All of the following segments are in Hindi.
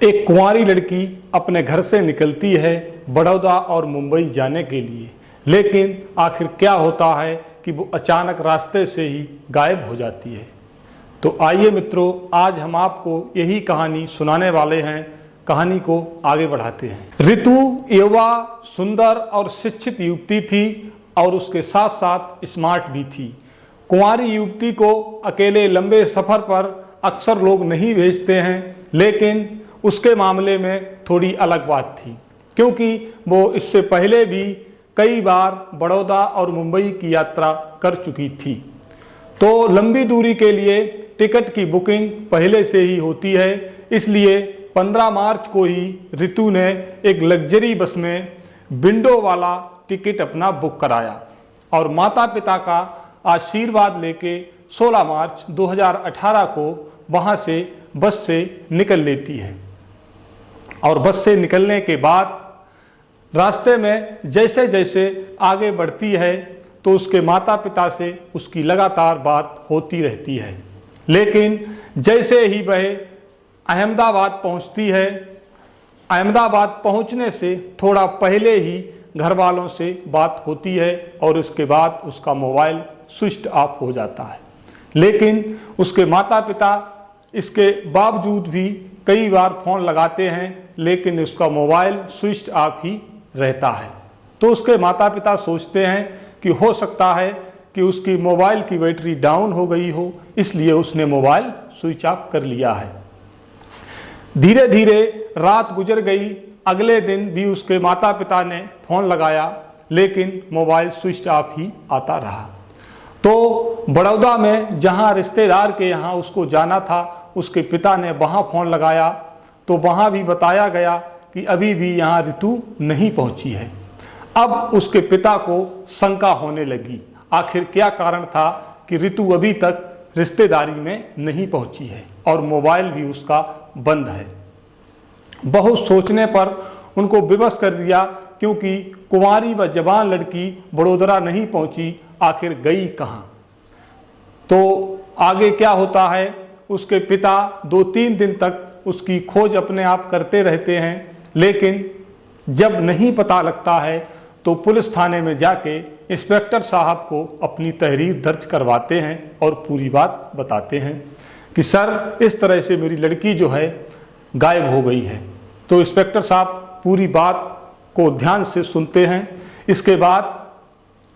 एक कुंवारी लड़की अपने घर से निकलती है बड़ौदा और मुंबई जाने के लिए, लेकिन आखिर क्या होता है कि वो अचानक रास्ते से ही गायब हो जाती है। तो आइए मित्रों, आज हम आपको यही कहानी सुनाने वाले हैं। कहानी को आगे बढ़ाते हैं। ऋतु युवा, सुंदर और शिक्षित युवती थी और उसके साथ साथ स्मार्ट भी थी। कुंवारी युवती को अकेले लंबे सफ़र पर अक्सर लोग नहीं भेजते हैं, लेकिन उसके मामले में थोड़ी अलग बात थी, क्योंकि वो इससे पहले भी कई बार बड़ौदा और मुंबई की यात्रा कर चुकी थी। तो लंबी दूरी के लिए टिकट की बुकिंग पहले से ही होती है, इसलिए 15 मार्च को ही ऋतु ने एक लग्जरी बस में विंडो वाला टिकट अपना बुक कराया और माता पिता का आशीर्वाद लेके 16 मार्च 2018 को वहाँ से बस से निकल लेती है। और बस से निकलने के बाद रास्ते में जैसे जैसे आगे बढ़ती है तो उसके माता पिता से उसकी लगातार बात होती रहती है, लेकिन जैसे ही वह अहमदाबाद पहुंचती है, अहमदाबाद पहुंचने से थोड़ा पहले ही घर वालों से बात होती है और उसके बाद उसका मोबाइल स्विच ऑफ हो जाता है। लेकिन उसके माता पिता इसके बावजूद भी कई बार फ़ोन लगाते हैं, लेकिन उसका मोबाइल स्विच ऑफ ही रहता है। तो उसके माता पिता सोचते हैं कि हो सकता है कि उसकी मोबाइल की बैटरी डाउन हो गई हो, इसलिए उसने मोबाइल स्विच ऑफ कर लिया है। धीरे धीरे रात गुजर गई। अगले दिन भी उसके माता पिता ने फ़ोन लगाया, लेकिन मोबाइल स्विच ऑफ ही आता रहा। तो बड़ौदा में जहां रिश्तेदार के यहाँ उसको जाना था, उसके पिता ने वहाँ फ़ोन लगाया तो वहाँ भी बताया गया कि अभी भी यहाँ ऋतु नहीं पहुँची है। अब उसके पिता को शंका होने लगी, आखिर क्या कारण था कि ऋतु अभी तक रिश्तेदारी में नहीं पहुँची है और मोबाइल भी उसका बंद है। बहुत सोचने पर उनको विवश कर दिया, क्योंकि कुंवारी व जवान लड़की बड़ोदरा नहीं पहुँची, आखिर गई कहाँ। तो आगे क्या होता है, उसके पिता 2-3 दिन तक उसकी खोज अपने आप करते रहते हैं, लेकिन जब नहीं पता लगता है तो पुलिस थाने में जाके इंस्पेक्टर साहब को अपनी तहरीर दर्ज करवाते हैं और पूरी बात बताते हैं कि सर, इस तरह से मेरी लड़की जो है गायब हो गई है। तो इंस्पेक्टर साहब पूरी बात को ध्यान से सुनते हैं। इसके बाद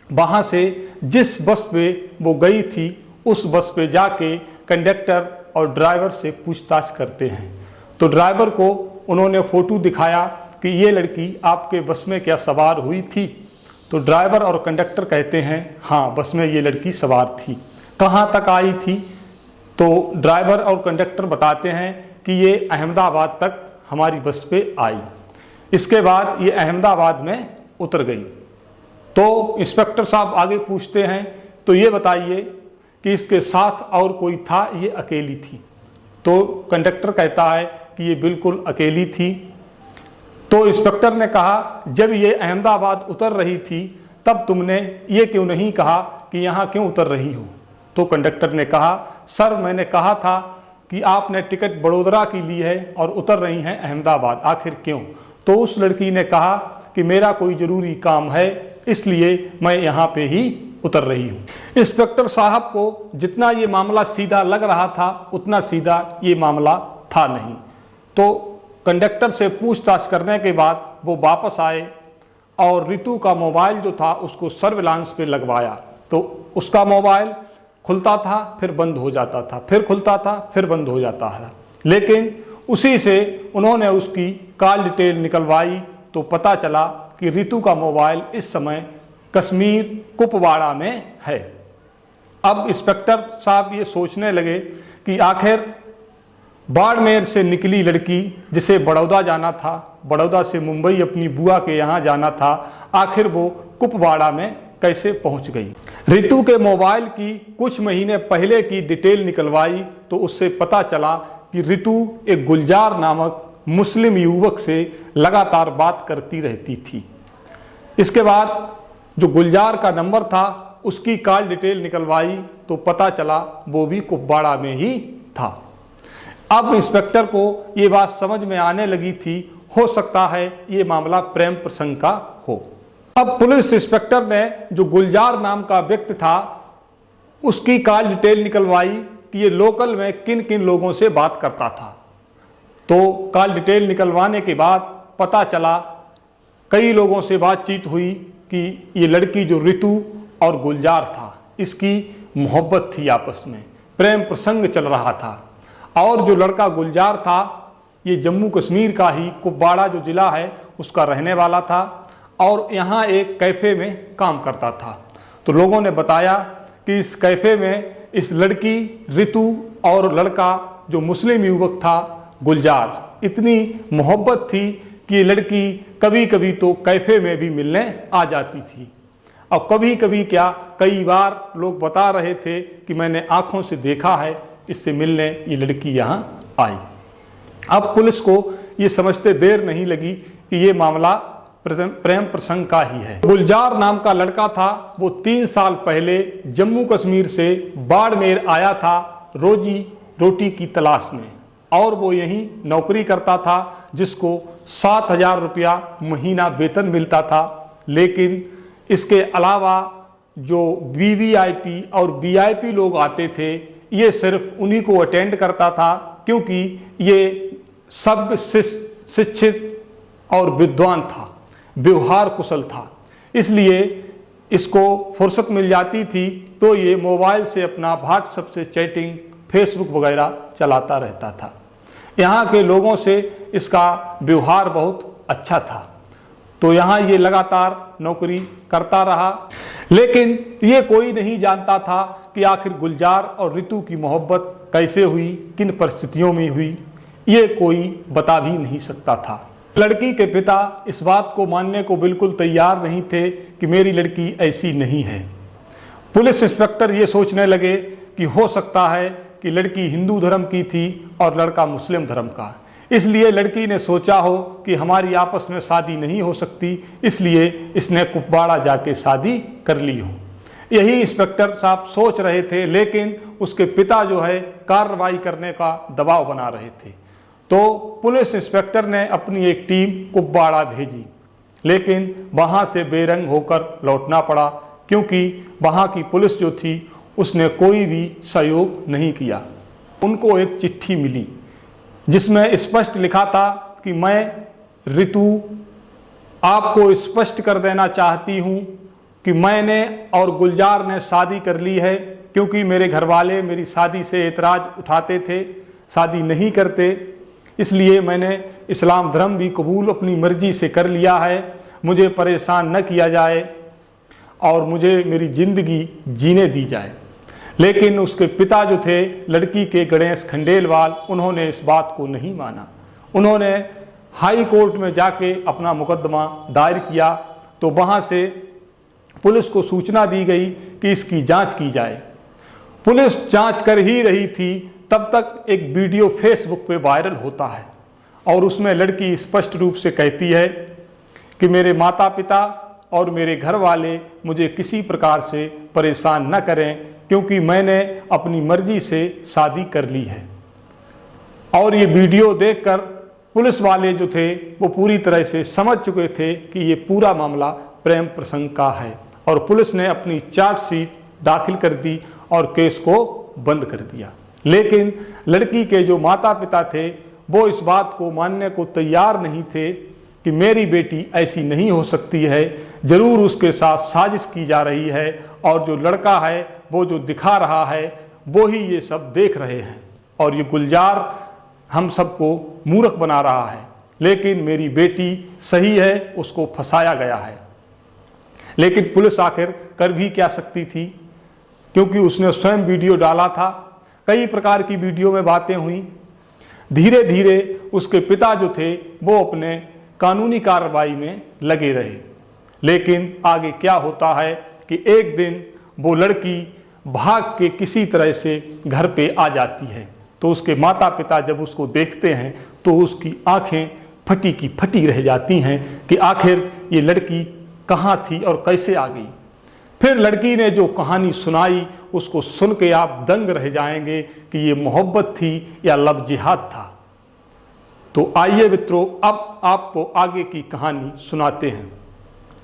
वहाँ से जिस बस पे वो गई थी, उस बस पे जाके कंडक्टर और ड्राइवर से पूछताछ करते हैं। तो ड्राइवर को उन्होंने फ़ोटो दिखाया कि ये लड़की आपके बस में क्या सवार हुई थी। तो ड्राइवर और कंडक्टर कहते हैं हाँ, बस में ये लड़की सवार थी। कहाँ तक आई थी? तो ड्राइवर और कंडक्टर बताते हैं कि ये अहमदाबाद तक हमारी बस पे आई। इसके बाद ये अहमदाबाद में उतर गई। तो इंस्पेक्टर साहब आगे पूछते हैं, तो ये बताइए कि इसके साथ और कोई था, ये अकेली थी? तो कंडक्टर कहता है कि ये बिल्कुल अकेली थी। तो इंस्पेक्टर ने कहा, जब ये अहमदाबाद उतर रही थी तब तुमने ये क्यों नहीं कहा कि यहाँ क्यों उतर रही हो? तो कंडक्टर ने कहा, सर, मैंने कहा था कि आपने टिकट बड़ोदरा की ली है और उतर रही हैं अहमदाबाद, आखिर क्यों? तो उस लड़की ने कहा कि मेरा कोई ज़रूरी काम है, इसलिए मैं यहाँ पे ही उतर रही हूँ। इंस्पेक्टर साहब को जितना ये मामला सीधा लग रहा था, उतना सीधा ये मामला था नहीं। तो कंडक्टर से पूछताछ करने के बाद वो वापस आए और ऋतु का मोबाइल जो था उसको सर्विलांस पे लगवाया। तो उसका मोबाइल खुलता था, फिर बंद हो जाता था, फिर खुलता था, फिर बंद हो जाता था। लेकिन उसी से उन्होंने उसकी कॉल डिटेल निकलवाई तो पता चला कि ऋतु का मोबाइल इस समय कश्मीर कुपवाड़ा में है। अब इंस्पेक्टर साहब ये सोचने लगे कि आखिर बाड़मेर से निकली लड़की जिसे बड़ौदा जाना था, बड़ौदा से मुंबई अपनी बुआ के यहाँ जाना था, आखिर वो कुपवाड़ा में कैसे पहुँच गई। ऋतु के मोबाइल की कुछ महीने पहले की डिटेल निकलवाई तो उससे पता चला कि ऋतु एक गुलजार नामक मुस्लिम युवक से लगातार बात करती रहती थी। इसके बाद जो गुलजार का नंबर था उसकी कॉल डिटेल निकलवाई तो पता चला वो भी कुपवाड़ा में ही था। अब इंस्पेक्टर को ये बात समझ में आने लगी थी, हो सकता है ये मामला प्रेम प्रसंग का हो। अब पुलिस इंस्पेक्टर ने जो गुलजार नाम का व्यक्ति था उसकी कॉल डिटेल निकलवाई कि ये लोकल में किन किन लोगों से बात करता था। तो कॉल डिटेल निकलवाने के बाद पता चला, कई लोगों से बातचीत हुई कि ये लड़की जो ऋतु और गुलजार था इसकी मोहब्बत थी, आपस में प्रेम प्रसंग चल रहा था। और जो लड़का गुलजार था ये जम्मू कश्मीर का ही कुपवाड़ा जो ज़िला है उसका रहने वाला था और यहाँ एक कैफ़े में काम करता था। तो लोगों ने बताया कि इस कैफ़े में इस लड़की ऋतु और लड़का जो मुस्लिम युवक था गुलजार, इतनी मोहब्बत थी कि ये लड़की कभी कभी तो कैफ़े में भी मिलने आ जाती थी। और कभी कभी क्या, कई बार लोग बता रहे थे कि मैंने आंखों से देखा है इससे मिलने ये लड़की यहाँ आई। अब पुलिस को ये समझते देर नहीं लगी कि ये मामला प्रेम प्रसंग का ही है। गुलजार नाम का लड़का था, वो 3 साल पहले जम्मू कश्मीर से बाड़मेर आया था रोजी रोटी की तलाश में और वो यहीं नौकरी करता था जिसको 7,000 रुपया महीना वेतन मिलता था। लेकिन इसके अलावा जो वीवीआईपी और वीआईपी लोग आते थे ये सिर्फ उन्हीं को अटेंड करता था, क्योंकि ये सब शिक्षित और विद्वान था, व्यवहार कुशल था, इसलिए इसको फुर्सत मिल जाती थी तो ये मोबाइल से अपना व्हाट्सएप से चैटिंग, फेसबुक वगैरह चलाता रहता था। यहाँ के लोगों से इसका व्यवहार बहुत अच्छा था, तो यहाँ ये लगातार नौकरी करता रहा। लेकिन ये कोई नहीं जानता था कि आखिर गुलजार और ऋतु की मोहब्बत कैसे हुई, किन परिस्थितियों में हुई, ये कोई बता भी नहीं सकता था। लड़की के पिता इस बात को मानने को बिल्कुल तैयार नहीं थे कि मेरी लड़की ऐसी नहीं है। पुलिस इंस्पेक्टर ये सोचने लगे कि हो सकता है कि लड़की हिंदू धर्म की थी और लड़का मुस्लिम धर्म का, इसलिए लड़की ने सोचा हो कि हमारी आपस में शादी नहीं हो सकती, इसलिए इसने कुपवाड़ा जाके शादी कर ली हो। यही इंस्पेक्टर साहब सोच रहे थे, लेकिन उसके पिता जो है कार्रवाई करने का दबाव बना रहे थे। तो पुलिस इंस्पेक्टर ने अपनी एक टीम कुपवाड़ा भेजी, लेकिन वहाँ से बेरंग होकर लौटना पड़ा, क्योंकि वहाँ की पुलिस जो थी उसने कोई भी सहयोग नहीं किया। उनको एक चिट्ठी मिली जिसमें स्पष्ट लिखा था कि मैं ऋतु आपको स्पष्ट कर देना चाहती हूँ कि मैंने और गुलजार ने शादी कर ली है, क्योंकि मेरे घर वाले मेरी शादी से एतराज़ उठाते थे, शादी नहीं करते, इसलिए मैंने इस्लाम धर्म भी कबूल अपनी मर्जी से कर लिया है। मुझे परेशान न किया जाए और मुझे मेरी ज़िंदगी जीने दी जाए। लेकिन उसके पिता जो थे लड़की के गणेश खंडेलवाल, उन्होंने इस बात को नहीं माना। उन्होंने हाई कोर्ट में जाके अपना मुकदमा दायर किया, तो वहाँ से पुलिस को सूचना दी गई कि इसकी जांच की जाए। पुलिस जांच कर ही रही थी, तब तक एक वीडियो फेसबुक पे वायरल होता है और उसमें लड़की स्पष्ट रूप से कहती है कि मेरे माता पिता और मेरे घर वाले मुझे किसी प्रकार से परेशान न करें, क्योंकि मैंने अपनी मर्जी से शादी कर ली है। और ये वीडियो देखकर पुलिस वाले जो थे वो पूरी तरह से समझ चुके थे कि ये पूरा मामला प्रेम प्रसंग का है, और पुलिस ने अपनी चार्जशीट दाखिल कर दी और केस को बंद कर दिया। लेकिन लड़की के जो माता पिता थे वो इस बात को मानने को तैयार नहीं थे कि मेरी बेटी ऐसी नहीं हो सकती है, ज़रूर उसके साथ साजिश की जा रही है, और जो लड़का है वो जो दिखा रहा है वो ही ये सब देख रहे हैं, और ये गुलजार हम सबको मूर्ख बना रहा है। लेकिन मेरी बेटी सही है, उसको फंसाया गया है। लेकिन पुलिस आखिर कर भी क्या सकती थी, क्योंकि उसने स्वयं वीडियो डाला था। कई प्रकार की वीडियो में बातें हुई। धीरे धीरे उसके पिता जो थे वो अपने कानूनी कार्रवाई में लगे रहे। लेकिन आगे क्या होता है कि एक दिन वो लड़की भाग के किसी तरह से घर पे आ जाती है, तो उसके माता पिता जब उसको देखते हैं तो उसकी आंखें फटी की फटी रह जाती हैं कि आखिर ये लड़की कहाँ थी और कैसे आ गई। फिर लड़की ने जो कहानी सुनाई उसको सुन के आप दंग रह जाएंगे कि ये मोहब्बत थी या लव जिहाद था। तो आइए मित्रों, अब आपको आगे की कहानी सुनाते हैं।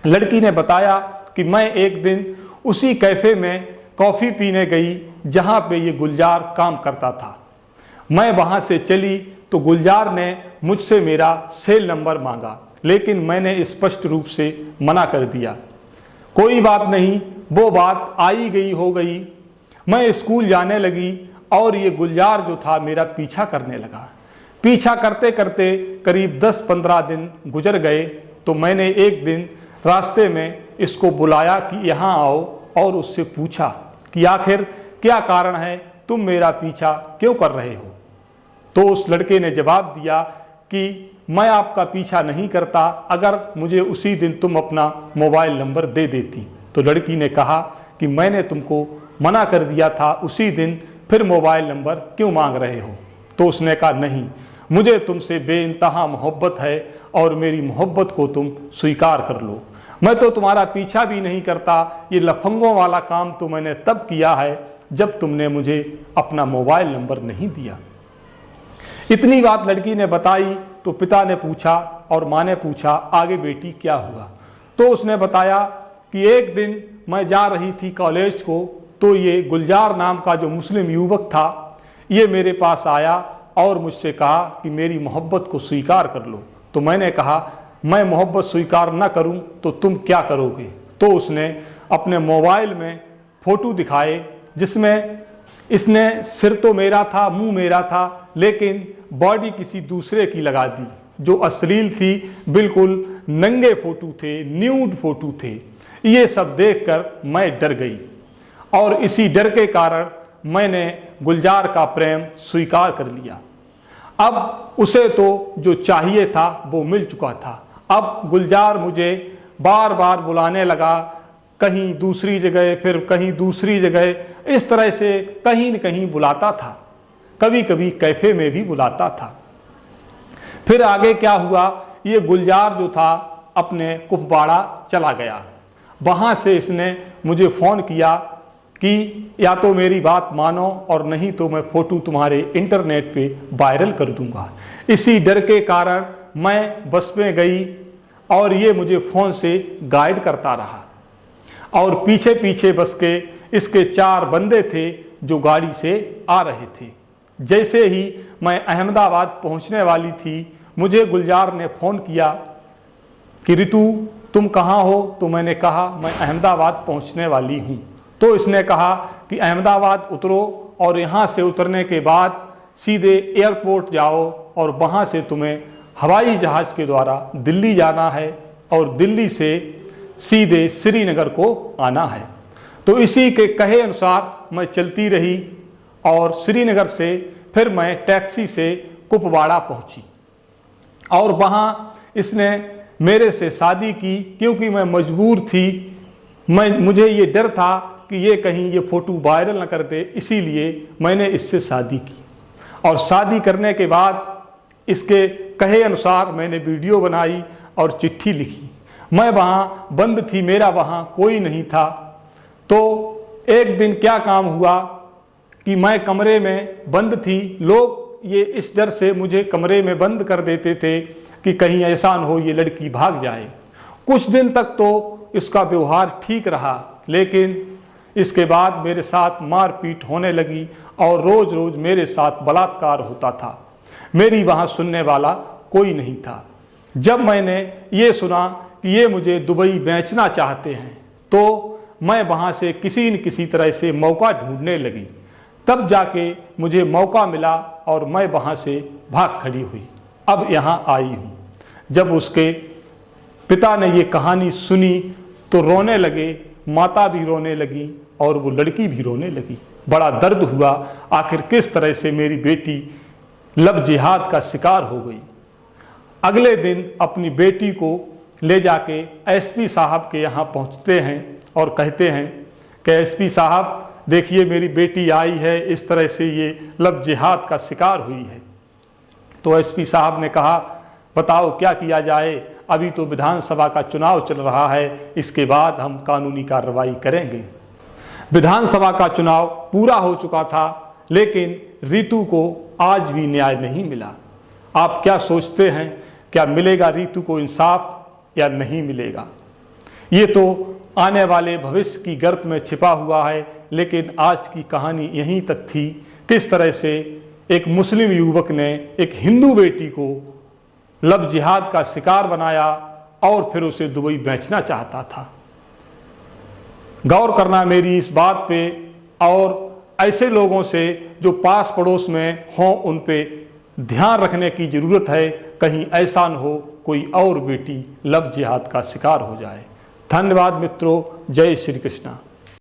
लड़की ने बताया कि मैं एक दिन उसी कैफ़े में कॉफ़ी पीने गई जहाँ पे ये गुलजार काम करता था। मैं वहाँ से चली तो गुलजार ने मुझसे मेरा सेल नंबर मांगा, लेकिन मैंने स्पष्ट रूप से मना कर दिया। कोई बात नहीं, वो बात आई गई हो गई। मैं स्कूल जाने लगी और ये गुलजार जो था मेरा पीछा करने लगा। पीछा करते करते करीब 10-15 दिन गुजर गए तो मैंने एक दिन रास्ते में इसको बुलाया कि यहाँ आओ और उससे पूछा कि आखिर क्या कारण है, तुम मेरा पीछा क्यों कर रहे हो। तो उस लड़के ने जवाब दिया कि मैं आपका पीछा नहीं करता, अगर मुझे उसी दिन तुम अपना मोबाइल नंबर दे देती। तो लड़की ने कहा कि मैंने तुमको मना कर दिया था उसी दिन, फिर मोबाइल नंबर क्यों मांग रहे हो। तो उसने कहा नहीं, मुझे तुमसे बेइंतहा मोहब्बत है और मेरी मोहब्बत को तुम स्वीकार कर लो। मैं तो तुम्हारा पीछा भी नहीं करता, ये लफंगों वाला काम तो मैंने तब किया है जब तुमने मुझे अपना मोबाइल नंबर नहीं दिया। इतनी बात लड़की ने बताई तो पिता ने पूछा और माँ ने पूछा आगे बेटी क्या हुआ। तो उसने बताया कि एक दिन मैं जा रही थी कॉलेज को, तो ये गुलजार नाम का जो मुस्लिम युवक था ये मेरे पास आया और मुझसे कहा कि मेरी मोहब्बत को स्वीकार कर लो। तो मैंने कहा मैं मोहब्बत स्वीकार ना करूं तो तुम क्या करोगे। तो उसने अपने मोबाइल में फ़ोटो दिखाए जिसमें इसने सिर तो मेरा था, मुंह मेरा था, लेकिन बॉडी किसी दूसरे की लगा दी जो अश्लील थी। बिल्कुल नंगे फ़ोटो थे, न्यूड फ़ोटो थे। ये सब देखकर मैं डर गई और इसी डर के कारण मैंने गुलजार का प्रेम स्वीकार कर लिया। अब उसे तो जो चाहिए था वो मिल चुका था। अब गुलजार मुझे बार बार बुलाने लगा, कहीं दूसरी जगह, फिर कहीं दूसरी जगह, इस तरह से कहीं न कहीं बुलाता था। कभी कभी कैफ़े में भी बुलाता था। फिर आगे क्या हुआ, ये गुलजार जो था अपने कुपवाड़ा चला गया। वहाँ से इसने मुझे फ़ोन किया कि या तो मेरी बात मानो और नहीं तो मैं फ़ोटो तुम्हारे इंटरनेट पे वायरल कर दूंगा। इसी डर के कारण मैं बस में गई और ये मुझे फ़ोन से गाइड करता रहा और पीछे पीछे बस के इसके 4 बंदे थे जो गाड़ी से आ रहे थे। जैसे ही मैं अहमदाबाद पहुंचने वाली थी, मुझे गुलजार ने फ़ोन किया कि रितु तुम कहाँ हो। तो मैंने कहा मैं अहमदाबाद पहुंचने वाली हूँ। तो इसने कहा कि अहमदाबाद उतरो और यहाँ से उतरने के बाद सीधे एयरपोर्ट जाओ और वहाँ से तुम्हें हवाई जहाज़ के द्वारा दिल्ली जाना है और दिल्ली से सीधे श्रीनगर को आना है। तो इसी के कहे अनुसार मैं चलती रही और श्रीनगर से फिर मैं टैक्सी से कुपवाड़ा पहुंची और वहाँ इसने मेरे से शादी की, क्योंकि मैं मजबूर थी। मुझे ये डर था कि ये कहीं ये फ़ोटो वायरल न कर दे, इसीलिए मैंने इससे शादी की। और शादी करने के बाद इसके कहे अनुसार मैंने वीडियो बनाई और चिट्ठी लिखी। मैं वहाँ बंद थी, मेरा वहाँ कोई नहीं था। तो एक दिन क्या काम हुआ कि मैं कमरे में बंद थी। लोग ये इस डर से मुझे कमरे में बंद कर देते थे कि कहीं ऐसा न हो ये लड़की भाग जाए। कुछ दिन तक तो इसका व्यवहार ठीक रहा, लेकिन इसके बाद मेरे साथ मारपीट होने लगी और रोज़ रोज़ मेरे साथ बलात्कार होता था। मेरी वहाँ सुनने वाला कोई नहीं था। जब मैंने ये सुना कि ये मुझे दुबई बेचना चाहते हैं, तो मैं वहाँ से किसी न किसी तरह से मौका ढूंढने लगी। तब जाके मुझे मौका मिला और मैं वहाँ से भाग खड़ी हुई। अब यहाँ आई हूँ। जब उसके पिता ने ये कहानी सुनी तो रोने लगे, माता भी रोने लगी और वो लड़की भी रोने लगी। बड़ा दर्द हुआ, आखिर किस तरह से मेरी बेटी लव जिहाद का शिकार हो गई। अगले दिन अपनी बेटी को ले जाके एसपी साहब के यहाँ पहुँचते हैं और कहते हैं कि एसपी साहब देखिए मेरी बेटी आई है, इस तरह से ये लव जिहाद का शिकार हुई है। तो एसपी साहब ने कहा बताओ क्या किया जाए, अभी तो विधानसभा का चुनाव चल रहा है, इसके बाद हम कानूनी कार्रवाई करेंगे। विधानसभा का चुनाव पूरा हो चुका था, लेकिन रितु को आज भी न्याय नहीं मिला। आप क्या सोचते हैं, क्या मिलेगा रितु को इंसाफ या नहीं मिलेगा? ये तो आने वाले भविष्य की गर्त में छिपा हुआ है, लेकिन आज की कहानी यहीं तक थी। किस तरह से एक मुस्लिम युवक ने एक हिंदू बेटी को लव जिहाद का शिकार बनाया और फिर उसे दुबई बेचना चाहता था। गौर करना मेरी इस बात पे, और ऐसे लोगों से जो पास पड़ोस में हों उन पे ध्यान रखने की ज़रूरत है, कहीं ऐसा न हो कोई और बेटी लव जिहाद का शिकार हो जाए। धन्यवाद मित्रों, जय श्री कृष्णा।